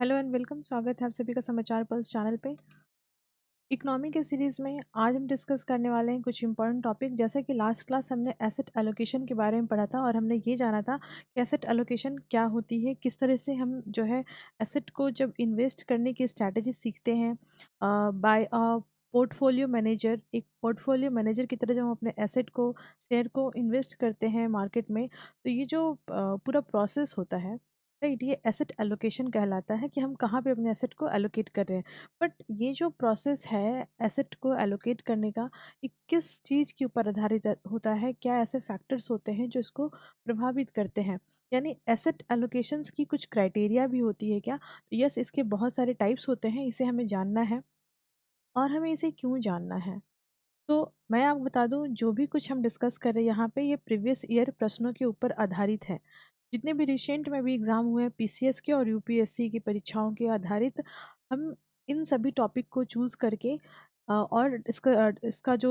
Hello and welcome. स्वागत है आप सभी का समाचार पल्स चैनल पे। इकोनॉमी के सीरीज में आज हम डिस्कस करने वाले हैं कुछ इंपॉर्टेंट टॉपिक। जैसे कि लास्ट क्लास हमने एसेट एलोकेशन के बारे में पढ़ा था और हमने ये जाना था कि एसेट एलोकेशन क्या होती है, किस तरह से हम जो है एसेट को जब इन्वेस्ट करने की स्ट्रैटेजी सीखते हैं बाय पोर्टफोलियो मैनेजर। एक पोर्टफोलियो मैनेजर की तरह जब हम अपने एसेट को शेयर को इन्वेस्ट करते हैं मार्केट में, तो ये जो पूरा प्रोसेस होता है, राइट, ये एसेट एलोकेशन कहलाता है कि हम कहाँ पे अपने एसेट को एलोकेट कर रहे हैं। बट ये जो प्रोसेस है एसेट को एलोकेट करने का, ये किस चीज़ के ऊपर आधारित होता है? क्या ऐसे फैक्टर्स होते हैं जो इसको प्रभावित करते हैं? यानी एसेट एलोकेशंस की कुछ क्राइटेरिया भी होती है क्या? तो यस, इसके बहुत सारे टाइप्स होते हैं, इसे हमें जानना है और हमें इसे क्यों जानना है। तो मैं आपको बता दूं, जो भी कुछ हम डिस्कस कर रहे हैं यहाँ पे, ये प्रीवियस ईयर प्रश्नों के ऊपर आधारित है। जितने भी रिसेंट में भी एग्जाम हुए हैं पीसीएस के और यूपीएससी की परीक्षाओं के आधारित, हम इन सभी टॉपिक को चूज करके और इसका जो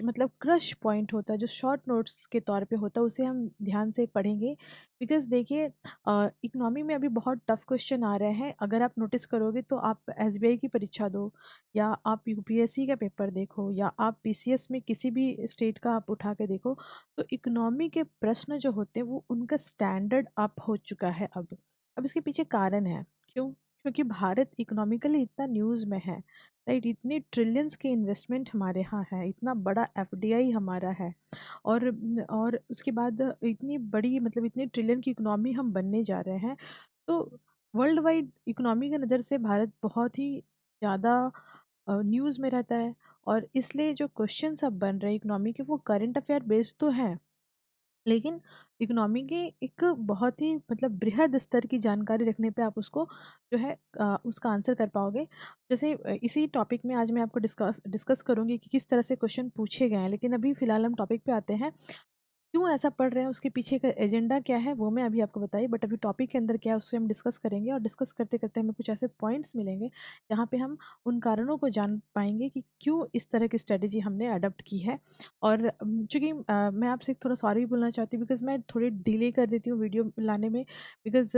मतलब क्रश पॉइंट होता है, जो शॉर्ट नोट्स के तौर पे होता है, उसे हम ध्यान से पढ़ेंगे। बिकॉज देखिए, इकोनॉमी में अभी बहुत टफ क्वेश्चन आ रहे हैं। अगर आप नोटिस करोगे तो आप एसबीआई की परीक्षा दो, या आप यूपीएससी का पेपर देखो, या आप पीसीएस में किसी भी स्टेट का आप उठा के देखो, तो इकोनॉमी के प्रश्न जो होते हैं वो उनका स्टैंडर्ड अप हो चुका है अब इसके पीछे कारण है। क्यों? क्योंकि भारत इकोनॉमिकली इतना न्यूज़ में है, राइट। इतनी ट्रिलियंस के इन्वेस्टमेंट हमारे यहाँ है, इतना बड़ा एफडीआई हमारा है, और उसके बाद इतनी बड़ी, मतलब इतनी ट्रिलियन की इकोनॉमी हम बनने जा रहे हैं। तो वर्ल्ड वाइड इकोनॉमी की नज़र से भारत बहुत ही ज़्यादा न्यूज़ में रहता है, और इसलिए जो क्वेश्चंस अब बन रहे हैं इकोनॉमी के, वो करंट अफेयर बेस्ड तो हैं, लेकिन इकोनॉमी के एक बहुत ही मतलब बृहद स्तर की जानकारी रखने पे आप उसको जो है उसका आंसर कर पाओगे। जैसे इसी टॉपिक में आज मैं आपको डिस्कस डिस्कस करूंगी कि किस तरह से क्वेश्चन पूछे गए हैं, लेकिन अभी फिलहाल हम टॉपिक पे आते हैं। क्यों ऐसा पढ़ रहे हैं, उसके पीछे का एजेंडा क्या है, वो मैं अभी आपको बताई। बट अभी टॉपिक के अंदर क्या है उससे हम डिस्कस करेंगे, और डिस्कस करते करते हमें कुछ ऐसे पॉइंट्स मिलेंगे जहाँ पे हम उन कारणों को जान पाएंगे कि क्यों इस तरह की स्ट्रेटेजी हमने अडॉप्ट की है। और चूंकि मैं आपसे थोड़ा सॉरी भी बोलना चाहती हूँ, बिकॉज मैं थोड़ी डिले कर देती हूँ वीडियो लाने में, बिकॉज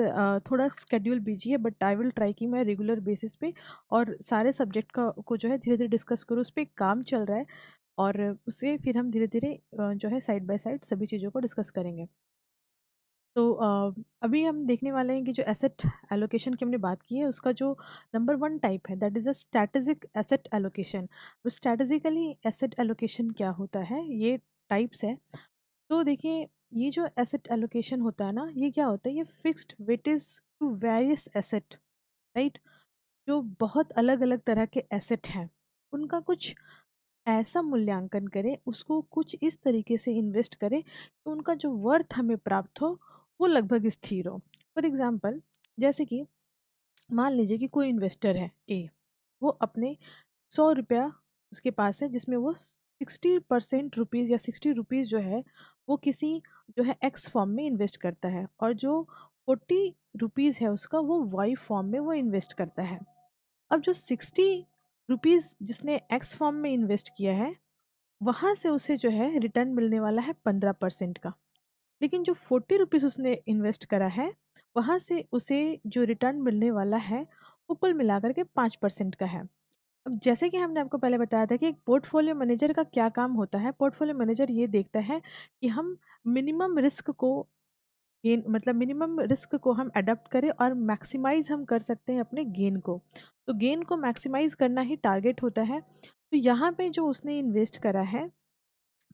थोड़ा स्केड्यूल बिजी है। बट आई विल ट्राई कि मैं रेगुलर बेसिस पे और सारे सब्जेक्ट का को जो है धीरे धीरे डिस्कस करूँ। उस पर काम चल रहा है, और उससे फिर हम धीरे-धीरे जो है साइड बाय साइड सभी चीज़ों को डिस्कस करेंगे। तो अभी हम देखने वाले हैं कि जो एसेट एलोकेशन की हमने बात की है, उसका जो नंबर 1 टाइप है, that is a strategic asset allocation. तो स्ट्रैटेजिकली एसेट एलोकेशन क्या होता है, ये टाइप्स है। तो देखिए, ये जो एसेट एलोकेशन होता है ना, ये क्या होता है, ये fixed weightage to various asset, right. जो बहुत अलग-अलग तरह के एसेट हैं, उनका कुछ ऐसा मूल्यांकन करें, उसको कुछ इस तरीके से इन्वेस्ट करें कि उनका जो वर्थ हमें प्राप्त हो, वो लगभग स्थिर हो। फॉर एग्जाम्पल, जैसे कि मान लीजिए कि कोई इन्वेस्टर है ए, वो अपने 100 रुपया उसके पास है, जिसमें वो 60% रुपीज़ या 60 रुपीज़ जो है वो किसी जो है एक्स फॉर्म में इन्वेस्ट करता है, और जो 40 रुपीज़ है उसका, वो वाई फॉर्म में वो इन्वेस्ट करता है। अब जो 60 रुपीज़ जिसने एक्स फॉर्म में इन्वेस्ट किया है, वहाँ से उसे जो है रिटर्न मिलने वाला है 15% का। लेकिन जो 40 रुपीज़ उसने इन्वेस्ट करा है, वहाँ से उसे जो रिटर्न मिलने वाला है, वो कुल मिलाकर के 5% का है। अब जैसे कि हमने आपको पहले बताया था कि एक पोर्टफोलियो मैनेजर का क्या काम होता है, पोर्टफोलियो मैनेजर ये देखता है कि हम मिनिमम रिस्क को गेन, मतलब मिनिमम रिस्क को हम अडॉप्ट करें और मैक्सिमाइज हम कर सकते हैं अपने गेन को। तो गेन को मैक्सिमाइज करना ही टारगेट होता है। तो यहाँ पे जो उसने इन्वेस्ट करा है,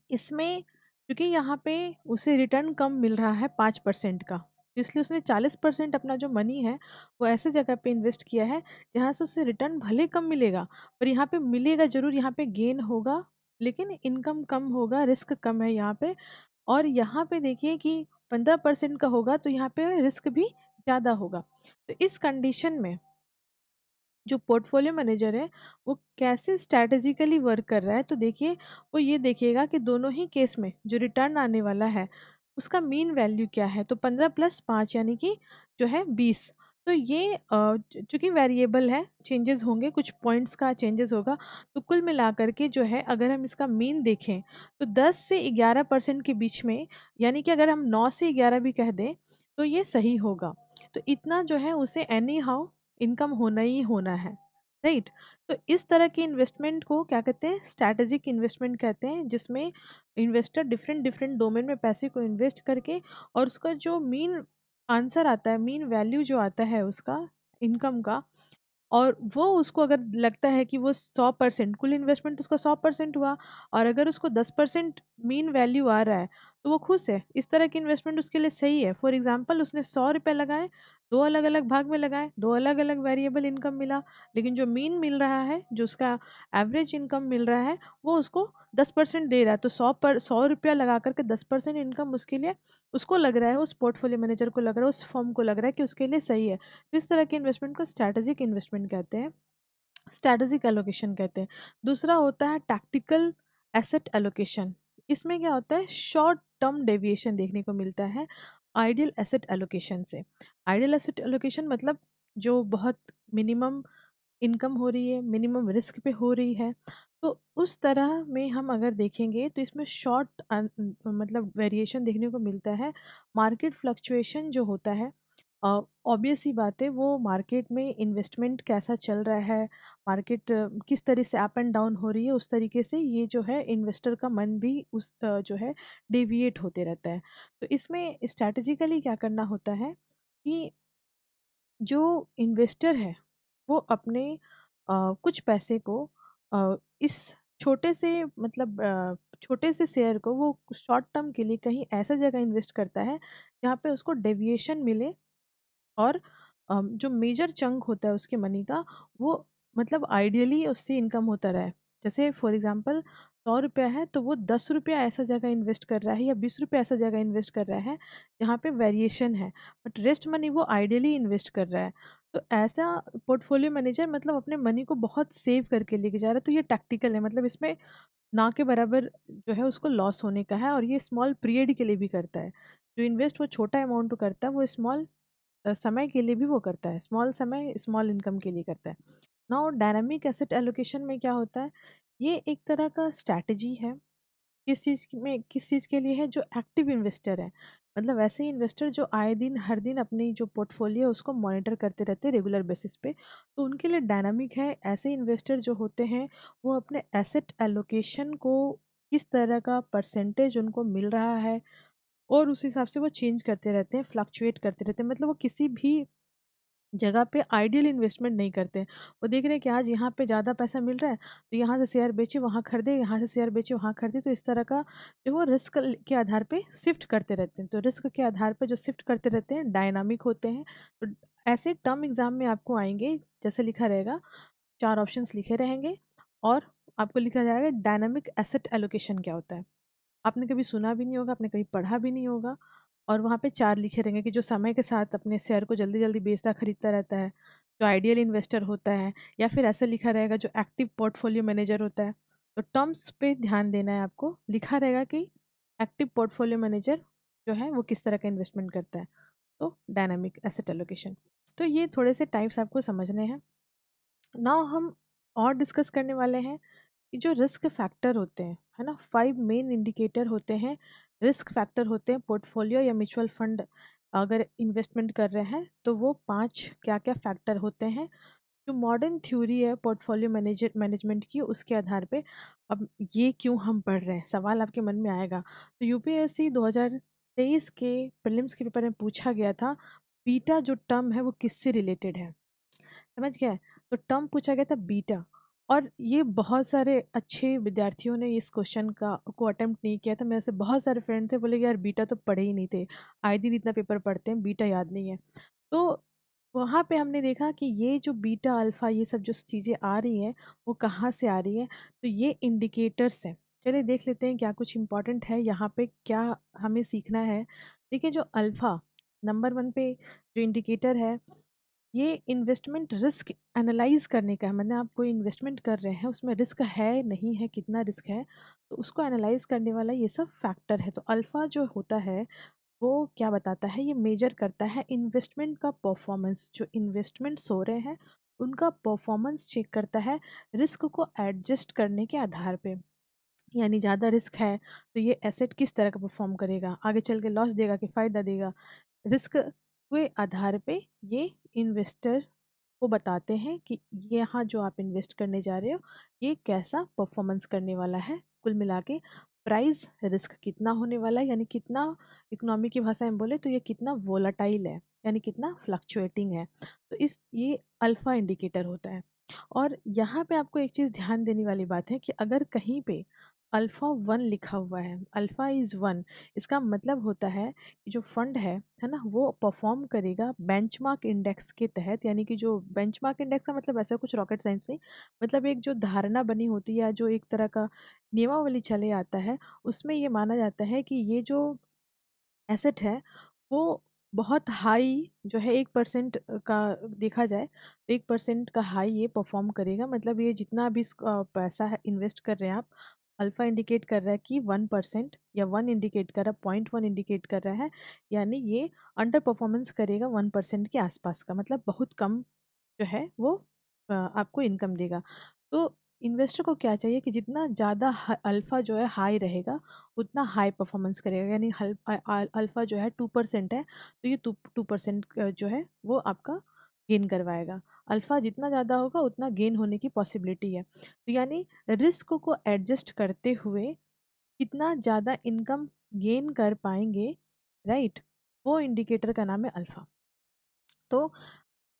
इसमें क्योंकि यहाँ पे उसे रिटर्न कम मिल रहा है 5% का, तो इसलिए उसने 40% अपना जो मनी है वो ऐसे जगह पे इन्वेस्ट किया है जहाँ से उसे रिटर्न भले कम मिलेगा, पर यहाँ पे मिलेगा जरूर, यहाँ पे गेन होगा, लेकिन इनकम कम होगा, रिस्क कम है यहाँ पे। और यहाँ पे देखिए कि 15% का होगा, तो यहाँ पे रिस्क भी ज़्यादा होगा। तो इस कंडीशन में जो पोर्टफोलियो मैनेजर है, वो कैसे स्ट्रैटेजिकली वर्क कर रहा है, तो देखिए, वो ये देखिएगा कि दोनों ही केस में जो रिटर्न आने वाला है, उसका मीन वैल्यू क्या है। तो 15 प्लस 5 यानी कि जो है 20। तो ये चूंकि वेरिएबल है, चेंजेस होंगे, कुछ पॉइंट्स का चेंजेस होगा, तो कुल मिलाकर के जो है अगर हम इसका मीन देखें तो 10 से 11% के बीच में, यानी कि अगर हम 9 से 11 भी कह दें तो ये सही होगा। तो इतना जो है उसे एनी हाउ इनकम होना ही होना है, राइट। तो इस तरह के इन्वेस्टमेंट को क्या कहते हैं, स्ट्रैटेजिक इन्वेस्टमेंट कहते हैं, जिसमें इन्वेस्टर डिफरेंट डिफरेंट डोमेन में पैसे को इन्वेस्ट करके और उसका जो मीन आंसर आता है, मीन वैल्यू जो आता है उसका इनकम का, और वो उसको अगर लगता है कि वो 100% कुल इन्वेस्टमेंट उसका 100% हुआ, और अगर उसको 10% मीन वैल्यू आ रहा है तो वो खुश है। इस तरह की इन्वेस्टमेंट उसके लिए सही है। फॉर एग्जाम्पल, उसने 100 रुपये लगाए, दो अलग अलग भाग में लगाए, दो अलग अलग वेरिएबल इनकम मिला, लेकिन जो मीन मिल रहा है, जो उसका एवरेज इनकम मिल रहा है, वो उसको 10% दे रहा है। तो 100 रुपया लगा करके 10% इनकम उसके लिए, उसको लग रहा है, उस पोर्टफोलियो मैनेजर को लग रहा है, उस फर्म को लग रहा है कि उसके लिए सही है। तो इस तरह के इन्वेस्टमेंट को स्ट्रैटेजिक इन्वेस्टमेंट कहते हैं, स्ट्रैटेजिक एलोकेशन कहते हैं। दूसरा होता है टैक्टिकल एसेट एलोकेशन। इसमें क्या होता है, शॉर्ट टर्म डेविएशन देखने को मिलता है आइडियल एसेट एलोकेशन से। आइडियल एसेट एलोकेशन मतलब जो बहुत मिनिमम इनकम हो रही है, मिनिमम रिस्क पे हो रही है। तो उस तरह में हम अगर देखेंगे तो इसमें शॉर्ट मतलब वेरिएशन देखने को मिलता है। मार्केट फ्लक्चुएशन जो होता है, ऑब्वियस सी बात है, वो मार्केट में इन्वेस्टमेंट कैसा चल रहा है, मार्केट किस तरह से अप एंड डाउन हो रही है, उस तरीके से ये जो है इन्वेस्टर का मन भी उस जो है डेविएट होते रहता है। तो इसमें स्ट्रैटेजिकली क्या करना होता है कि जो इन्वेस्टर है वो अपने कुछ पैसे को इस छोटे से मतलब छोटे से शेयर को वो शॉर्ट टर्म के लिए कहीं ऐसा जगह इन्वेस्ट करता है जहाँ पे उसको डेविएशन मिले, और जो मेजर चंक होता है उसके मनी का, वो मतलब आइडियली उससे इनकम होता रहे। जैसे फॉर एग्जांपल, 100 रुपया है तो वो 10 रुपया ऐसा जगह इन्वेस्ट कर रहा है, या 20 रुपया ऐसा जगह इन्वेस्ट कर रहा है जहाँ पे वेरिएशन है, बट रेस्ट मनी वो आइडियली इन्वेस्ट कर रहा है। तो ऐसा पोर्टफोलियो मैनेजर मतलब अपने मनी को बहुत सेव करके लेके जा रहा है। तो ये टैक्टिकल है, मतलब इसमें ना के बराबर जो है उसको लॉस होने का है, और ये स्मॉल पीरियड के लिए भी करता है। जो इन्वेस्ट वो छोटा अमाउंट करता है, वो स्मॉल समय के लिए भी वो करता है, स्मॉल समय स्मॉल इनकम के लिए करता है। नाउ डायनामिक एसेट एलोकेशन में क्या होता है, ये एक तरह का स्ट्रैटेजी है। किस चीज़ के लिए है, जो एक्टिव इन्वेस्टर है, मतलब ऐसे इन्वेस्टर जो आए दिन हर दिन अपनी जो पोर्टफोलियो है उसको मॉनिटर करते रहते हैं रेगुलर बेसिस पे, तो उनके लिए डायनामिक है। ऐसे इन्वेस्टर जो होते हैं वो अपने एसेट एलोकेशन को, किस तरह का परसेंटेज उनको मिल रहा है, और उस हिसाब से वो चेंज करते रहते हैं, फ्लक्चुएट करते रहते हैं। मतलब वो किसी भी जगह पे आइडियल इन्वेस्टमेंट नहीं करते हैं। वो देख रहे हैं कि आज यहाँ पे ज़्यादा पैसा मिल रहा है तो यहाँ से शेयर बेचे वहाँ खरीदे, यहाँ से शेयर बेचे वहाँ खरीदे। तो इस तरह का जो वो रिस्क के आधार पे शिफ्ट करते रहते हैं। तो रिस्क के आधार पे जो शिफ्ट करते रहते हैं डायनामिक होते हैं। तो ऐसे टर्म एग्जाम में आपको आएंगे, जैसे लिखा रहेगा, चार ऑप्शंस लिखे रहेंगे, और आपको लिखा जाएगा डायनामिक एसेट एलोकेशन क्या होता है। आपने कभी सुना भी नहीं होगा, आपने कभी पढ़ा भी नहीं होगा। और वहाँ पे चार लिखे रहेंगे कि जो समय के साथ अपने शेयर को जल्दी जल्दी बेचता खरीदता रहता है, जो आइडियल इन्वेस्टर होता है, या फिर ऐसा लिखा रहेगा जो एक्टिव पोर्टफोलियो मैनेजर होता है। तो टर्म्स पे ध्यान देना है आपको। लिखा रहेगा कि एक्टिव पोर्टफोलियो मैनेजर जो है वो किस तरह का इन्वेस्टमेंट करता है, तो डायनामिक एसेट एलोकेशन। तो ये थोड़े से टाइप्स आपको समझने हैं। नाउ हम और डिस्कस करने वाले हैं कि जो रिस्क फैक्टर होते हैं, है ना, 5 मेन इंडिकेटर होते हैं, रिस्क फैक्टर होते हैं पोर्टफोलियो या म्यूचुअल फंड अगर इन्वेस्टमेंट कर रहे हैं तो वो 5 क्या क्या फैक्टर होते हैं, जो मॉडर्न थ्योरी है पोर्टफोलियो मैनेजमेंट की, उसके आधार पे। अब ये क्यों हम पढ़ रहे हैं, सवाल आपके मन में आएगा। तो यूपीएससी 2023 के प्रीलिम्स के पेपर में पूछा गया था, बीटा जो टर्म है वो किससे रिलेटेड है, समझ गया है? तो टर्म पूछा गया था बीटा, और ये बहुत सारे अच्छे विद्यार्थियों ने इस क्वेश्चन का को अटेम्प्ट नहीं किया था। मेरे से बहुत सारे फ्रेंड थे, बोले कि यार बीटा तो पढ़े ही नहीं थे, आए दिन इतना पेपर पढ़ते हैं, बीटा याद नहीं है। तो वहाँ पे हमने देखा कि ये जो बीटा अल्फा ये सब जो चीज़ें आ रही हैं वो कहाँ से आ रही है। तो ये इंडिकेटर्स हैं। चलिए देख लेते हैं क्या कुछ इम्पोर्टेंट है यहाँ पे, क्या हमें सीखना है। देखिए, जो अल्फा नंबर 1 पे जो इंडिकेटर है, ये इन्वेस्टमेंट रिस्क एनालाइज करने का है। मैंने आप कोई इन्वेस्टमेंट कर रहे हैं, उसमें रिस्क है नहीं है, कितना रिस्क है, तो उसको एनालाइज करने वाला ये सब फैक्टर है। तो अल्फा जो होता है वो क्या बताता है, ये मेजर करता है इन्वेस्टमेंट का परफॉर्मेंस। जो इन्वेस्टमेंट्स हो रहे हैं उनका परफॉर्मेंस चेक करता है रिस्क को एडजस्ट करने के आधार पे। यानी ज़्यादा रिस्क है तो ये एसेट किस तरह का परफॉर्म करेगा, आगे चल के लॉस देगा कि फ़ायदा देगा। रिस्क के आधार पे ये इन्वेस्टर वो बताते हैं कि ये यहाँ जो आप इन्वेस्ट करने जा रहे हो ये कैसा परफॉर्मेंस करने वाला है। कुल मिला के प्राइस रिस्क कितना होने वाला है, यानी कितना, इकोनॉमी की भाषा में बोले तो ये कितना वोलाटाइल है, यानी कितना फ्लक्चुएटिंग है। तो इस ये अल्फा इंडिकेटर होता है। और यहाँ पे आपको एक चीज़ ध्यान देने वाली बात है कि अगर कहीं पे अल्फा 1 लिखा हुआ है, अल्फा इज 1, इसका मतलब होता है कि जो फंड है ना, वो परफॉर्म करेगा बेंचमार्क इंडेक्स के तहत। यानी कि जो बेंचमार्क इंडेक्स का मतलब ऐसा कुछ रॉकेट साइंस नहीं, मतलब एक जो धारणा बनी होती है या जो एक तरह का नियमावली चले आता है, उसमें ये माना जाता है कि ये जो एसेट है वो बहुत हाई जो है 1% का देखा जाए तो 1% का हाई ये परफॉर्म करेगा। मतलब ये जितना भी पैसा है इन्वेस्ट कर रहे हैं आप, अल्फा इंडिकेट कर रहा है कि 1% या 1 इंडिकेट कर रहा है, 0.1 इंडिकेट कर रहा है, यानी ये अंडर परफॉर्मेंस करेगा 1% के आसपास का, मतलब बहुत कम जो है वो आपको इनकम देगा। तो इन्वेस्टर को क्या चाहिए कि जितना ज़्यादा अल्फा जो है हाई रहेगा उतना हाई परफॉर्मेंस करेगा। यानी अल्फा जो है 2% है तो ये 2% जो है वो आपका गेन करवाएगा। अल्फा जितना ज़्यादा होगा उतना गेन होने की पॉसिबिलिटी है। तो यानी रिस्क को एडजस्ट करते हुए कितना ज़्यादा इनकम गेन कर पाएंगे, राइट, वो इंडिकेटर का नाम है अल्फा। तो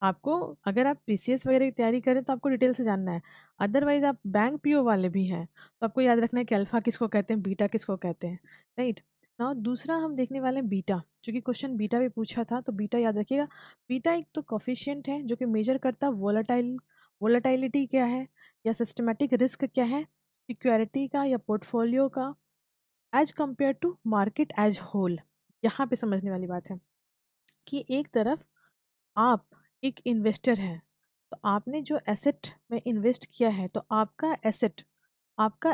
आपको, अगर आप पीसीएस वगैरह की तैयारी करें तो आपको डिटेल से जानना है। अदरवाइज आप बैंक पीओ वाले भी हैं तो आपको याद रखना है कि अल्फा किसको कहते हैं, बीटा किसको कहते हैं, राइट। ना दूसरा हम देखने वाले हैं बीटा, जो कि क्वेश्चन बीटा भी पूछा था, तो बीटा याद रखिएगा। बीटा एक तो कॉफिशिएंट है जो कि मेजर करता है वोलाटाइलिटी क्या है, या सिस्टमेटिक रिस्क क्या है सिक्योरिटी का या पोर्टफोलियो का, as compare to market as whole. यहाँ पे समझने वाली बात है कि एक तरफ आप एक इन्वेस्टर हैं, तो आपने जो एसेट में इन्वेस्ट किया है, तो आपका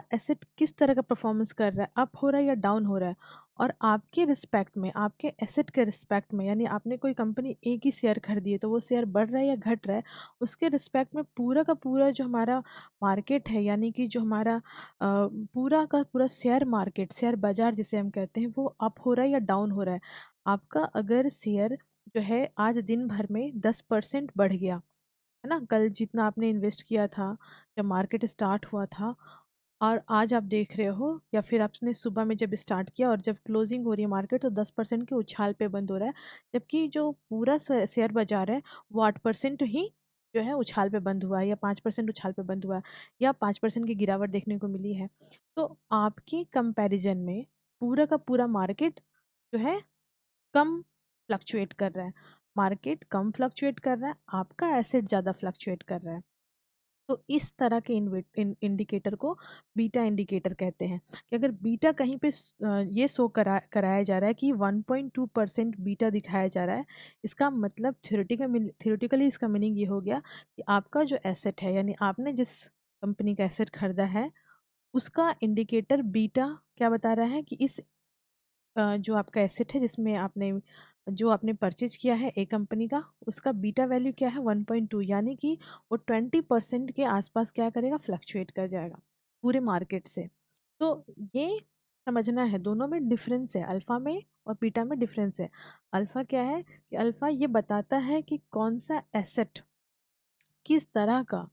एसेट किस तरह का परफॉर्मेंस कर रहा है, अप हो रहा है या डाउन हो रहा है। और आपके रिस्पेक्ट में, आपके एसेट के रिस्पेक्ट में, यानी आपने कोई कंपनी एक ही शेयर खरीदी है तो वो शेयर बढ़ रहा है या घट रहा है, उसके रिस्पेक्ट में पूरा का पूरा जो हमारा मार्केट है, यानी कि जो हमारा पूरा का पूरा शेयर मार्केट, शेयर बाजार जिसे हम कहते हैं, वो अप हो रहा है या डाउन हो रहा है। आपका अगर शेयर जो है आज दिन भर में 10% बढ़ गया, है ना, कल जितना आपने इन्वेस्ट किया था जब मार्केट स्टार्ट हुआ था, और आज आप देख रहे हो, या फिर आपने सुबह में जब स्टार्ट किया और जब क्लोजिंग हो रही है मार्केट तो 10% के उछाल पे बंद हो रहा है, जबकि जो पूरा शेयर बाजार है वो 8% ही जो है उछाल पे बंद हुआ है, या 5% उछाल पे बंद हुआ है, या 5% की गिरावट देखने को मिली है। तो आपके कंपैरिजन में पूरा का पूरा मार्केट जो है कम फ्लक्चुएट कर रहा है, मार्केट कम फ्लक्चुएट कर रहा है, आपका एसेट ज़्यादा फ्लक्चुएट कर रहा है। तो इस तरह के इंडिकेटर को बीटा इंडिकेटर कहते हैं। कि अगर बीटा कहीं पे ये शो कराया जा रहा है कि 1.2% बीटा दिखाया जा रहा है, इसका मतलब थ्योरेटिकली इसका मीनिंग ये हो गया कि आपका जो एसेट है, यानी आपने जिस कंपनी का एसेट खरीदा है, उसका इंडिकेटर बीटा क्या बता रहा है कि इस जो आपका एसेट है जिसमें आपने जो आपने परचेज किया है ए कंपनी का, उसका बीटा वैल्यू क्या है 1.2, यानी कि वो 20% के आसपास क्या करेगा, फ्लक्चुएट कर जाएगा पूरे मार्केट से। तो ये समझना है, दोनों में डिफरेंस है, अल्फा में और बीटा में डिफरेंस है। अल्फा क्या है कि अल्फा ये बताता है कि कौन सा एसेट किस तरह का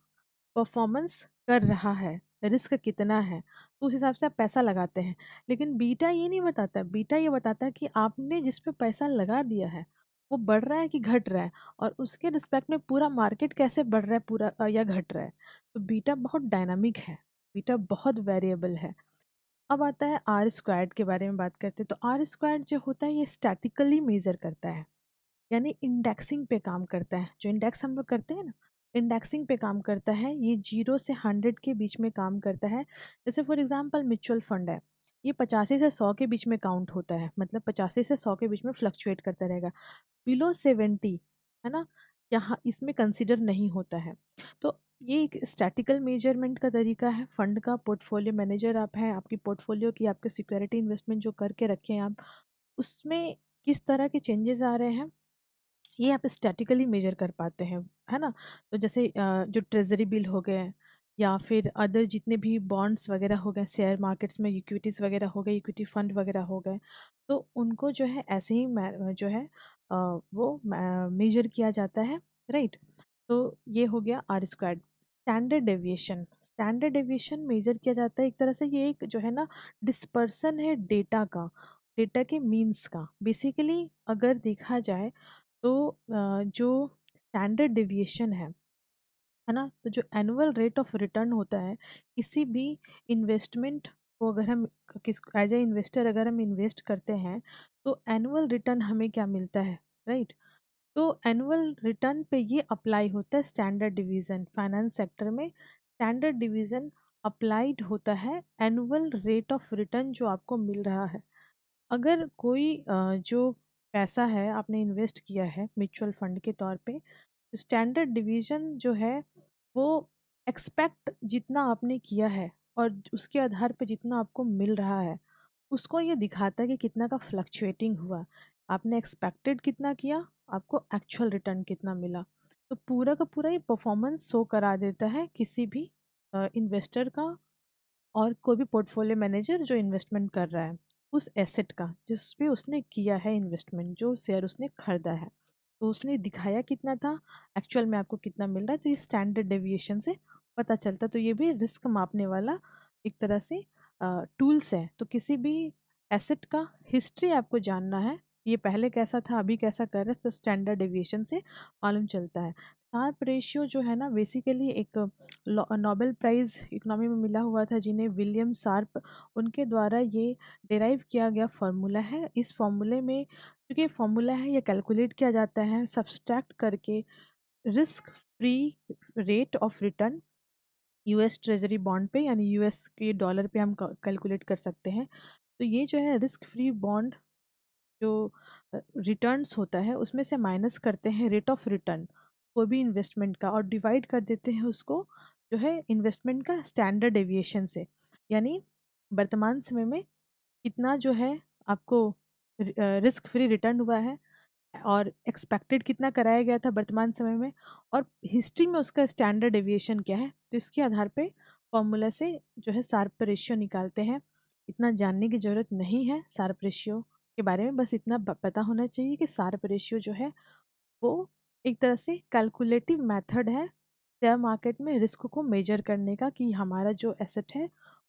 परफॉर्मेंस कर रहा है, रिस्क कितना है, तो उस हिसाब से आप पैसा लगाते हैं। लेकिन बीटा ये नहीं बताता, बीटा ये बताता है कि आपने जिस पे पैसा लगा दिया है वो बढ़ रहा है कि घट रहा है, और उसके रिस्पेक्ट में पूरा मार्केट कैसे बढ़ रहा है पूरा या घट रहा है। तो बीटा बहुत डायनामिक है, बीटा बहुत वेरिएबल है। अब आता है आर स्क्वायर्ड के बारे में बात करते हैं। तो आर स्क्वायर्ड जो होता है ये स्टैटिकली मेजर करता है, यानी इंडेक्सिंग पे काम करता है। जो इंडेक्स हम लोग करते हैं ना, इंडेक्सिंग पे काम करता है, ये 0 से 100 के बीच में काम करता है। जैसे फॉर एग्जांपल म्यूचुअल फंड है, ये 85 से 100 के बीच में काउंट होता है, मतलब 85 से 100 के बीच में फ्लक्चुएट करता रहेगा। बिलो 70, है ना, यहाँ इसमें कंसिडर नहीं होता है। तो ये एक स्टैटिकल मेजरमेंट का तरीका है फंड का। पोर्टफोलियो मैनेजर आप हैं, आपकी पोर्टफोलियो की आपके सिक्योरिटी इन्वेस्टमेंट जो करके रखे हैं आप, उसमें किस तरह के चेंजेस आ रहे हैं ये आप स्टैटिकली मेजर कर पाते हैं, है ना। तो जैसे जो ट्रेजरी बिल हो गए, या फिर अदर जितने भी बॉन्ड्स वगैरह हो गए, शेयर मार्केट्स में इक्विटीज वगैरह हो गए, इक्विटी फंड वगैरह हो गए, तो उनको जो है ऐसे ही जो है वो मेजर किया जाता है, राइट। तो ये हो गया R squared. Standard deviation measure किया जाता है एक तरह से, ये एक जो है ना डिस्पर्सन है डेटा का, डेटा के मीन्स का। बेसिकली अगर देखा जाए तो जो स्टैंडर्ड डेविएशन है ना, तो जो एनुअल रेट ऑफ रिटर्न होता है किसी भी इन्वेस्टमेंट को, अगर हम किस एज ए इन्वेस्टर अगर हम इन्वेस्ट करते हैं तो एनुअल रिटर्न हमें क्या मिलता है, राइट। तो एनुअल रिटर्न पे ये अप्लाई होता है स्टैंडर्ड डिवीजन। फाइनेंस सेक्टर में स्टैंडर्ड डिवीजन अप्लाइड होता है एनुअल रेट ऑफ रिटर्न जो आपको मिल रहा है। अगर कोई जो पैसा है आपने इन्वेस्ट किया है म्यूचुअल फंड के तौर पे, स्टैंडर्ड डिवीजन जो है वो एक्सपेक्ट जितना आपने किया है और उसके आधार पे जितना आपको मिल रहा है उसको ये दिखाता है कि कितना का फ्लक्चुएटिंग हुआ। आपने एक्सपेक्टेड कितना किया, आपको एक्चुअल रिटर्न कितना मिला। तो पूरा का पूरा ये परफॉर्मेंस शो करा देता है किसी भी इन्वेस्टर का और कोई भी पोर्टफोलियो मैनेजर जो इन्वेस्टमेंट कर रहा है उस एसेट का जिस पे उसने किया है इन्वेस्टमेंट, जो शेयर उसने खरीदा है। तो उसने दिखाया कितना था, एक्चुअल में आपको कितना मिल रहा है, तो ये स्टैंडर्ड डेविएशन से पता चलता है। तो ये भी रिस्क मापने वाला एक तरह से टूल्स है। तो किसी भी एसेट का हिस्ट्री आपको जानना है, ये पहले कैसा था अभी कैसा कर रहा है, तो स्टैंडर्ड डेविएशन से मालूम चलता है। शार्प रेशियो जो है ना बेसिकली एक नोबेल प्राइज इकोनॉमी में मिला हुआ था जिन्हें विलियम शार्प, उनके द्वारा ये डिराइव किया गया फॉर्मूला है। इस फॉर्मूले में क्योंकि फॉर्मूला है ये कैलकुलेट किया जाता है सब्सट्रैक्ट करके risk free rate of return US treasury bond पे, यानी यूएस के डॉलर पे हम कैलकुलेट कर सकते हैं। तो ये जो है रिस्क फ्री बॉन्ड जो रिटर्न्स होता है उसमें से माइनस करते हैं रेट ऑफ रिटर्न कोई भी इन्वेस्टमेंट का और डिवाइड कर देते हैं उसको जो है इन्वेस्टमेंट का स्टैंडर्ड डेविएशन से। यानी वर्तमान समय में कितना जो है आपको रिस्क फ्री रिटर्न हुआ है और एक्सपेक्टेड कितना कराया गया था वर्तमान समय में, और हिस्ट्री में उसका स्टैंडर्ड डेविएशन क्या है। तो इसके आधार पे फॉर्मूला से जो है शार्प रेशियो निकालते हैं। इतना जानने की ज़रूरत नहीं है शार्प रेशियो के बारे में, बस इतना पता होना चाहिए कि शार्प रेशियो जो है वो एक तरह से कैलकुलेटिव मेथड है शेयर मार्केट में रिस्क को मेजर करने का, कि हमारा जो एसेट है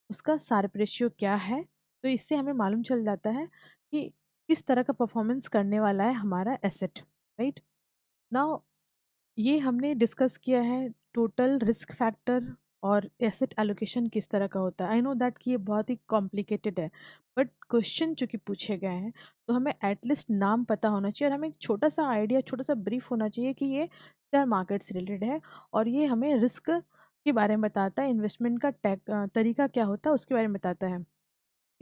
उसका शार्प रेशियो क्या है। तो इससे हमें मालूम चल जाता है कि किस तरह का परफॉर्मेंस करने वाला है हमारा एसेट, राइट। नाउ ये हमने डिस्कस किया है टोटल रिस्क फैक्टर और एसेट एलोकेशन किस तरह का होता है। आई नो दैट कि ये बहुत ही कॉम्प्लिकेटेड है, बट क्वेश्चन चूंकि पूछे गए हैं तो हमें एटलीस्ट नाम पता होना चाहिए और हमें एक छोटा सा आइडिया, छोटा सा ब्रीफ होना चाहिए कि ये शेयर मार्केट से रिलेटेड है और ये हमें रिस्क के बारे में बताता है, इन्वेस्टमेंट का तरीका क्या होता है उसके बारे में बताता है।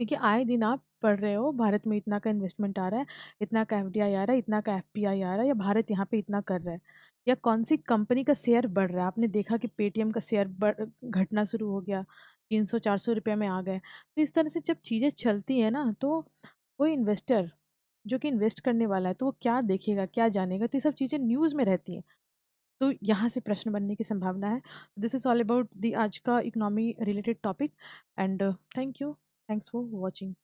क्योंकि आए दिन आप पढ़ रहे हो भारत में इतना का इन्वेस्टमेंट आ रहा है, इतना का एफडीआई आ रहा है, इतना का एफपीआई आ रहा है, या भारत यहाँ पे इतना कर रहा है, या कौन सी कंपनी का शेयर बढ़ रहा है। आपने देखा कि पेटीएम का शेयर घटना शुरू हो गया, 300-400 रुपये में आ गए। तो इस तरह से जब चीज़ें चलती है ना तो कोई इन्वेस्टर जो कि इन्वेस्ट करने वाला है तो वो क्या देखेगा क्या जानेगा, तो ये सब चीज़ें न्यूज़ में रहती हैं। तो यहाँ से प्रश्न बनने की संभावना है। This is all about the आज का economy related topic and thank you, thanks for watching.